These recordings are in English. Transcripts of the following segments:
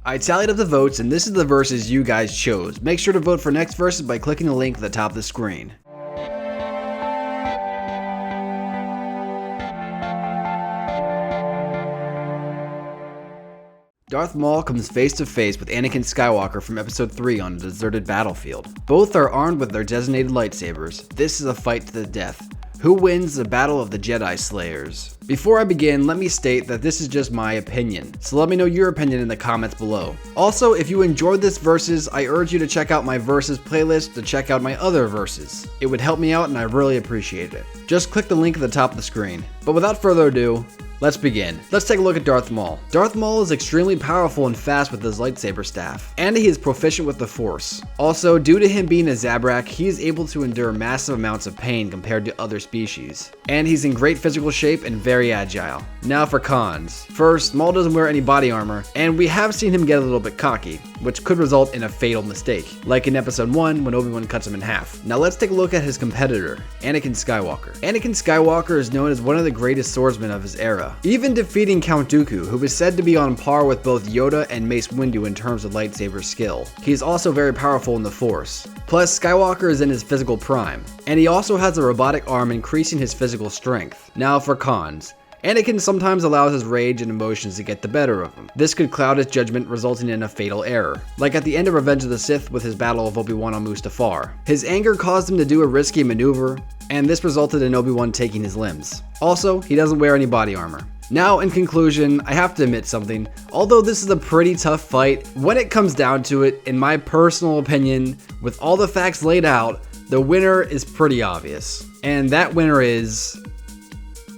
I tallied up the votes and this is the verses you guys chose. Make sure to vote for next verses by clicking the link at the top of the screen. Darth Maul comes face to face with Anakin Skywalker from episode 3 on a deserted battlefield. Both are armed with their designated lightsabers. This is a fight to the death. Who wins the Battle of the Jedi Slayers? Before I begin, let me state that this is just my opinion, so let me know your opinion in the comments below. Also, if you enjoyed this versus, I urge you to check out my versus playlist to check out my other verses. It would help me out and I really appreciate it. Just click the link at the top of the screen. But without further ado, let's begin. Let's take a look at Darth Maul. Darth Maul is extremely powerful and fast with his lightsaber staff, and he is proficient with the Force. Also, due to him being a Zabrak, he is able to endure massive amounts of pain compared to other species. And he's in great physical shape and very agile. Now for cons. First, Maul doesn't wear any body armor, and we have seen him get a little bit cocky, which could result in a fatal mistake, like in episode 1 when Obi-Wan cuts him in half. Now let's take a look at his competitor, Anakin Skywalker. Anakin Skywalker is known as one of the greatest swordsmen of his era, even defeating Count Dooku, who is said to be on par with both Yoda and Mace Windu in terms of lightsaber skill. He is also very powerful in the Force. Plus, Skywalker is in his physical prime, and he also has a robotic arm increasing his physical strength. Now for cons. Anakin sometimes allows his rage and emotions to get the better of him. This could cloud his judgment, resulting in a fatal error, like at the end of Revenge of the Sith with his battle of Obi-Wan on Mustafar. His anger caused him to do a risky maneuver, and this resulted in Obi-Wan taking his limbs. Also, he doesn't wear any body armor. Now, in conclusion, I have to admit something. Although this is a pretty tough fight, when it comes down to it, in my personal opinion, with all the facts laid out, the winner is pretty obvious. And that winner is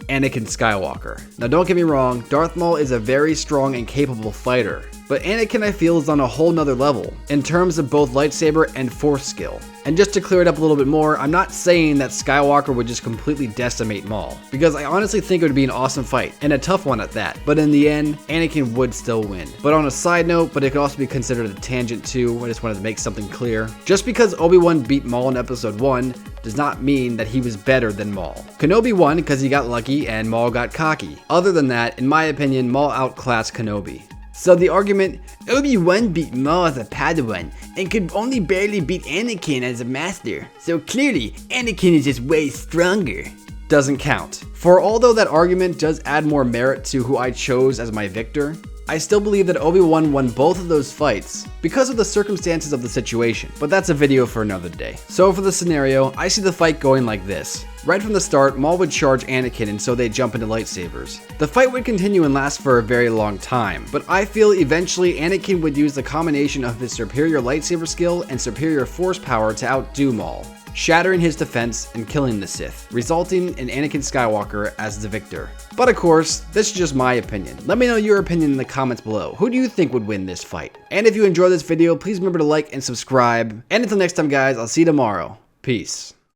Anakin Skywalker. Now don't get me wrong, Darth Maul is a very strong and capable fighter, but Anakin I feel is on a whole nother level, in terms of both lightsaber and Force skill. And just to clear it up a little bit more, I'm not saying that Skywalker would just completely decimate Maul, because I honestly think it would be an awesome fight, and a tough one at that, but in the end, Anakin would still win. But on a side note, but it could also be considered a tangent too, I just wanted to make something clear. Just because Obi-Wan beat Maul in episode 1, does not mean that he was better than Maul. Kenobi won because he got lucky and Maul got cocky. Other than that, in my opinion, Maul outclassed Kenobi. So the argument, Obi-Wan beat Maul as a Padawan and could only barely beat Anakin as a master, so clearly Anakin is just way stronger, doesn't count. For although that argument does add more merit to who I chose as my victor, I still believe that Obi-Wan won both of those fights because of the circumstances of the situation, but that's a video for another day. So for the scenario, I see the fight going like this. Right from the start, Maul would charge Anakin and so they'd jump into lightsabers. The fight would continue and last for a very long time, but I feel eventually Anakin would use the combination of his superior lightsaber skill and superior Force power to outdo Maul, shattering his defense and killing the Sith, resulting in Anakin Skywalker as the victor. But of course, this is just my opinion. Let me know your opinion in the comments below. Who do you think would win this fight? And if you enjoyed this video, please remember to like and subscribe. And until next time guys, I'll see you tomorrow. Peace.